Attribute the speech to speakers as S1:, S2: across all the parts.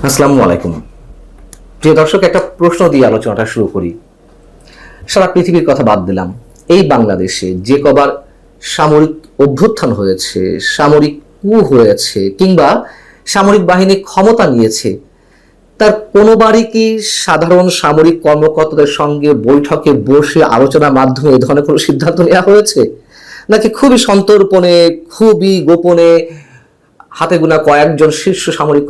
S1: আসসালামু আলাইকুম। প্রিয় দর্শক, একটা প্রশ্ন দিয়ে আলোচনাটা শুরু করি। সারা পৃথিবীর কথা বাদ দিলাম, এই বাংলাদেশে যে কবার সামরিক অভ্যুত্থান হয়েছে, সামরিক কু হয়েছে কিংবা সামরিক বাহিনী ক্ষমতা নিয়েছে, তার কোনোবারই কি সাধারণ সামরিক কর্মকর্তাদের সঙ্গে বৈঠকে বসে আলোচনার মাধ্যমে এ ধরনের কোনো সিদ্ধান্ত নেওয়া হয়েছে, নাকি খুবই সন্তর্পণে, খুবই গোপনে হাতে গোনা কয়েকজন শীর্ষ সামরিক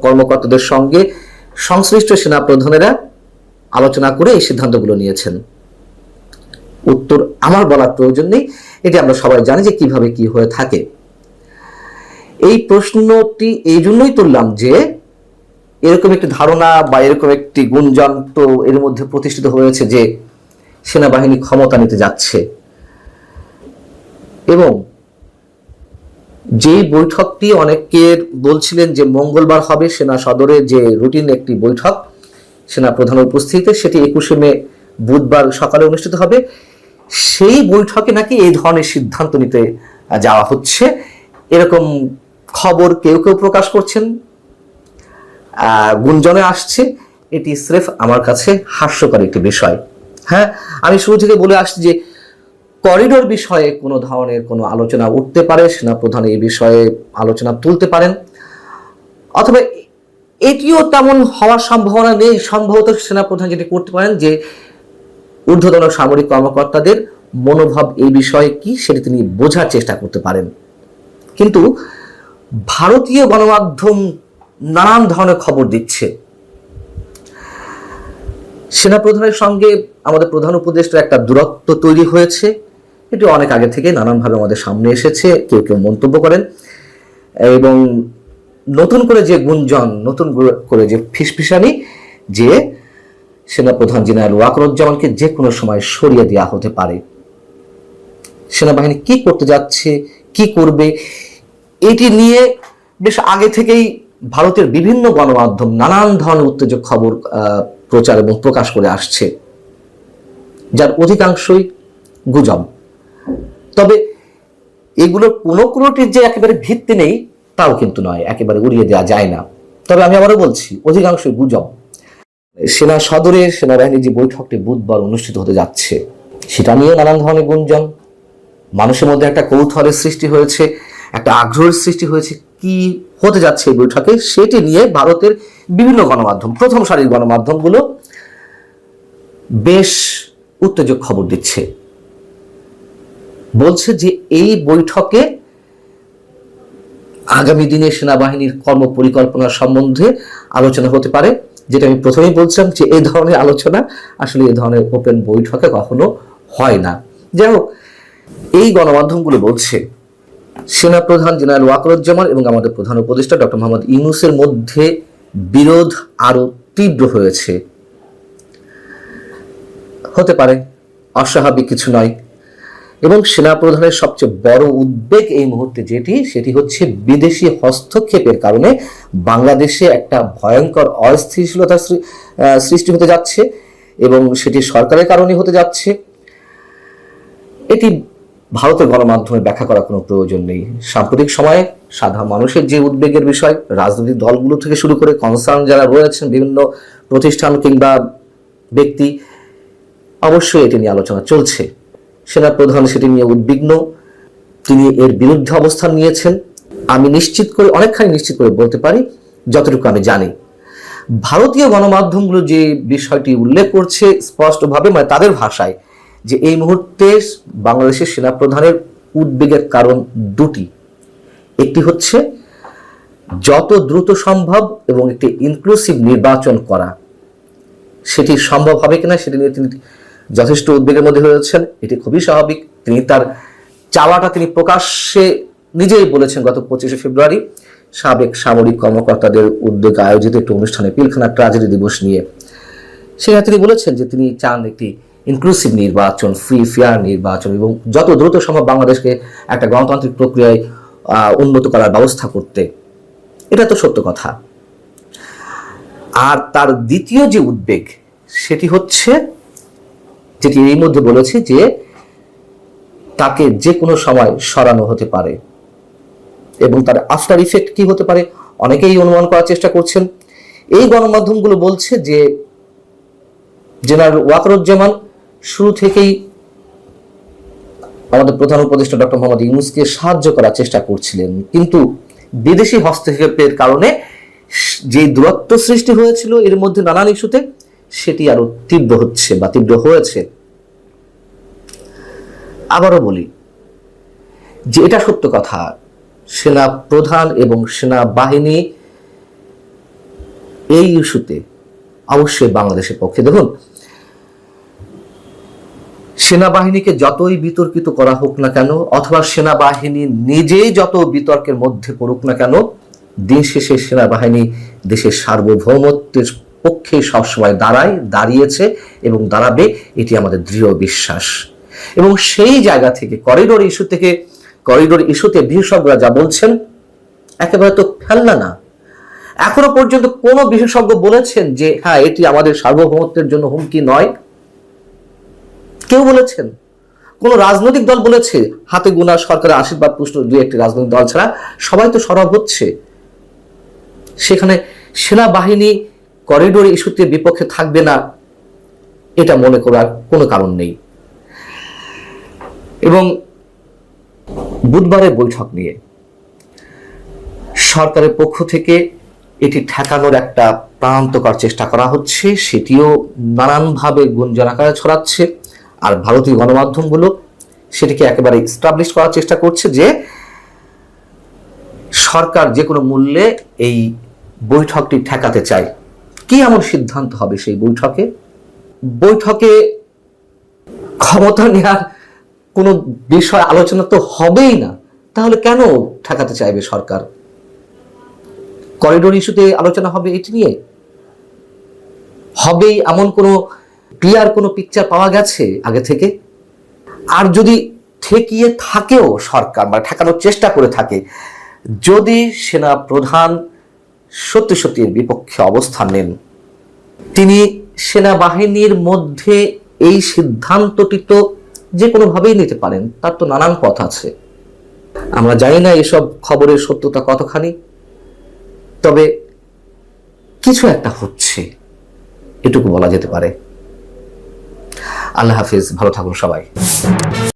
S1: কর্মকর্তাদের সঙ্গে সংশ্লিষ্ট সেনাপ্রধানেরা আলোচনা করে এই সিদ্ধান্তগুলো নিয়েছেন? উত্তর আমার বলার প্রয়োজন নেই, এটি আমরা সবাই জানি যে কিভাবে কি হয়ে থাকে। এই প্রশ্নটি এই জন্যই তুললাম যে এরকম একটি ধারণা বা এরকম একটি গুঞ্জন তো এর মধ্যে প্রতিষ্ঠিত হয়েছে যে সেনাবাহিনী ক্ষমতা নিতে যাচ্ছে, এবং যেই বৈঠকটি অনেকের বলছিলেন যে মঙ্গলবার হবে সেনা সদরে যে রুটিন একটি বৈঠক সেনা প্রধানের উপস্থিতিতে, সেটি 21শে মে বুধবার সকালে অনুষ্ঠিত হবে। সেই বৈঠকে নাকি এই ধরনের সিদ্ধান্ত নিতে যাওয়া হচ্ছে, এরকম খবর কেউ কেউ প্রকাশ করছেন, গুঞ্জনে আসছে। এটি স্রেফ আমার কাছে হাস্যকর একটি বিষয়। হ্যাঁ, আমি শুরু থেকে বলে আসছি যে করিডোর বিষয়ে কোনো ধরনের কোনো আলোচনা উঠতে পারে, সেনাপ্রধান এই বিষয়ে আলোচনা তুলতে পারেন, অথবা এটিও তেমন হওয়ার সম্ভাবনা নেই। সম্ভবত সেনাপ্রধান যেটি করতে পারেন যে ঊর্ধ্বতন সামরিক কর্মকর্তাদের মনোভাব এই বিষয়ে কি সেটি তিনি বোঝার চেষ্টা করতে পারেন। কিন্তু ভারতীয় গণমাধ্যম নানান ধরনের খবর দিচ্ছে, সেনাপ্রধানের সঙ্গে আমাদের প্রধান উপদেষ্টার একটা দূরত্ব তৈরি হয়েছে। এটি অনেক আগে থেকে নানানভাবে আমাদের সামনে এসেছে, কেউ কেউ মন্তব্য করেন, এবং নতুন করে যে গুঞ্জন, নতুন করে যে ফিসফিসানি যে সেনাপ্রধান জেনারেল ওয়াকারুজ্জামানকে যে কোনো সময় সরিয়ে দেওয়া হতে পারে। সেনাবাহিনী কি করতে যাচ্ছে, কি করবে, এটি নিয়ে বেশ আগে থেকেই ভারতের বিভিন্ন গণমাধ্যম নানান ধরনের উত্তেজক খবর প্রচার এবং প্রকাশ করে আসছে, যার অধিকাংশই গুজব। তবে এগুলোর কোনোটির যে একেবারে ভিত্তি নেই তাও কিন্তু নয়, একেবারে উড়িয়ে দেওয়া যায় না। তবে আমি আবারও বলছি, অধিকাংশই গুজব। সেনা সদরে সেনাবাহিনীর যে বৈঠকটি বুধবার অনুষ্ঠিত হতে যাচ্ছে, সেটা নিয়ে নানান ধরনের গুঞ্জন, মানুষের মধ্যে একটা কৌতূহলের সৃষ্টি হয়েছে, একটা আগ্রহের সৃষ্টি হয়েছে কি হতে যাচ্ছে এই বৈঠকে, সেটি নিয়ে ভারতের বিভিন্ন গণমাধ্যম, প্রথম সারির গণমাধ্যমগুলো বেশ উত্তেজক খবর দিচ্ছে। বলছে যে এই বৈঠকে আগামী দিনে সেনাবাহিনীর কর্ম পরিকল্পনা সম্বন্ধে আলোচনা হতে পারে। যেটা আমি প্রথমেই বলছিলাম যে এই ধরনের আলোচনা আসলে এই ধরনের ওপেন বৈঠকে কখনো হয় না। যাই হোক, এই গণমাধ্যমগুলো বলছে সেনাপ্রধান জেনারেল ওয়াকারুজ্জামান এবং আমাদের প্রধান উপদেষ্টা ডক্টর মোহাম্মদ ইউনূসের মধ্যে বিরোধ আরো তীব্র হয়েছে। হতে পারে, অস্বাভাবিক কিছু নয়। এবং সেনাপ্রধানের সবচেয়ে বড় উদ্বেগ এই মুহূর্তে সেটি হচ্ছে বিদেশি হস্তক্ষেপের কারণে বাংলাদেশে একটা ভয়ঙ্কর অস্থিতিশীলতার সৃষ্টি হতে যাচ্ছে, এবং সেটি সরকারের কারণে হতে যাচ্ছে। এটি ভারতের গণমাধ্যমে ব্যাখ্যা করার কোনো প্রয়োজন নেই। সাম্প্রতিক সময়ে সাধারণ মানুষের যে উদ্বেগের বিষয়, রাজনৈতিক দলগুলো থেকে শুরু করে কনসার্ন যারা রয়েছেন, বিভিন্ন প্রতিষ্ঠান কিংবা ব্যক্তি, অবশ্যই এটি নিয়ে আলোচনা চলছে। সেনাপ্রধান সেটি নিয়ে উদ্বিগ্ন, তিনি এর বিরুদ্ধে অবস্থান নিয়েছেন। আমি অনেকখানি নিশ্চিত করে বলতে পারি, যতটুকু আমি জানি। ভারতীয় গণমাধ্যমগুলো যে বিষয়টি উল্লেখ করছে স্পষ্টভাবে, মানে তাদের ভাষায়, যে এই মুহূর্তে বাংলাদেশের সেনাপ্রধানের উদ্বেগের কারণ দুটি। একটি হচ্ছে যত দ্রুত সম্ভব এবং একটি ইনক্লুসিভ নির্বাচন করা, সেটি সম্ভব হবে কিনা সেটি নিয়ে তিনি যথেষ্ট উদ্বেগের মধ্যে রয়েছেন। এটি খুবই স্বাভাবিক। তিনি তার চাওয়াটা তিনি প্রকাশ্যে নিজেই বলেছেন গত 25শে ফেব্রুয়ারি সাবেক সামরিক কর্মকর্তাদের উদ্যোগে আয়োজিত একটি অনুষ্ঠানে, পিলখানা ট্র্যাজেডি দিবস নিয়ে। সেখানে তিনি বলেছেন যে তিনি চান একটি ইনক্লুসিভ নির্বাচন, ফ্রি ফেয়ার নির্বাচন, এবং যত দ্রুত সম্ভব বাংলাদেশকে একটা গণতান্ত্রিক প্রক্রিয়ায় উন্নত করার ব্যবস্থা করতে। এটা তো সত্য কথা। আর তার দ্বিতীয় যে উদ্বেগ সেটি হচ্ছে, যেটি এই মধ্যে বলেছে, যে তাকে যে কোনো সময় সরানো হতে পারে, এবং তার আফটার ইফেক্ট কি হতে পারে অনেকেই অনুমান করার চেষ্টা করছেন। এই গণমাধ্যমগুলো বলছে যে জেনারেল ওয়াকারুজ্জামান শুরু থেকেই আমাদের প্রধান উপদেষ্টা ডক্টর মোহাম্মদ ইউনূসকে সাহায্য করার চেষ্টা করছিলেন, কিন্তু বিদেশি হস্তক্ষেপের কারণে যে দূরত্ব সৃষ্টি হয়েছিল এর মধ্যে নানান ইস্যুতে, সেটি আরো তীব্র হচ্ছে বা তীব্র হয়েছে। আবারও বলি যে এটা সত্য কথা, সেনা প্রধান এবং সেনাবাহিনী এই ইস্যুতে অবশ্যই বাংলাদেশের পক্ষে। দেখুন, সেনাবাহিনীকে যতই বিতর্কিত করা হোক না কেন, অথবা সেনাবাহিনী নিজেই যত বিতর্কের মধ্যে পড়ুক না কেন, দিন শেষে সেনাবাহিনী দেশের সার্বভৌমত্বের পক্ষে সবসময় দাঁড়িয়েছে এবং দাঁড়াবে, এটি আমাদের দৃঢ় বিশ্বাস। এবং সেই জায়গা থেকে করিডোর ইস্যুতে বিশেষজ্ঞরা যা বলছেন একেবারে তো ফেলনা না। এখনো পর্যন্ত কোন বিশেষজ্ঞ বলেছেন যে হ্যাঁ এটি আমাদের সার্বভৌমত্বের জন্য হুমকি নয়? কেউ বলেছেন? কোন রাজনৈতিক দল বলেছে? হাতে গোনা সরকারের আশীর্বাদ পুষ্ট দুই একটি রাজনৈতিক দল ছাড়া সবাই তো সরব হচ্ছে। সেখানে সেনাবাহিনী করিডোর ইস্যুতে বিপক্ষে থাকবে না এটা মনে করার কোনো কারণ নেই। এবং বুধবারের বৈঠক নিয়ে সরকারের পক্ষ থেকে এটি ঠেকানোর একটা প্রাণান্তকর চেষ্টা করা হচ্ছে, সেটিও নানানভাবে গুঞ্জন আকারে ছড়াচ্ছে। আর ভারতীয় গণমাধ্যমগুলো সেটিকে একেবারে এস্টাবলিশ করার চেষ্টা করছে যে সরকার যে কোনো মূল্যে এই বৈঠকটি ঠেকাতে চায়। কি এমন সিদ্ধান্ত হবে সেই বৈঠকে ক্ষমতা নেওয়ার কোনো বিষয় আলোচনা তো হবেই না, তাহলে কেন ঠেকাতে চাইবে সরকার? করিডোর ইস্যুতে আলোচনা হবে এটি নিয়ে? হবেই এমন কোনো ক্লিয়ার কোনো পিকচার পাওয়া গেছে আগে থেকে? আর যদি ঠেকিয়ে থাকেও সরকার বা ঠেকানোর চেষ্টা করে থাকে, যদি সেনা প্রধান সত্যি সত্যি এর বিপক্ষে অবস্থান নেন, তিনি সেনাবাহিনীর মধ্যে এই সিদ্ধান্তটি তো যে কোনোভাবেই নিতে পারেন, তার তো নানান পথ আছে। আমরা জানি না এসব খবরের সত্যতা কতখানি, তবে কিছু একটা হচ্ছে এটুকু বলা যেতে পারে। আল্লাহ হাফিজ, ভালো থাকুন সবাই।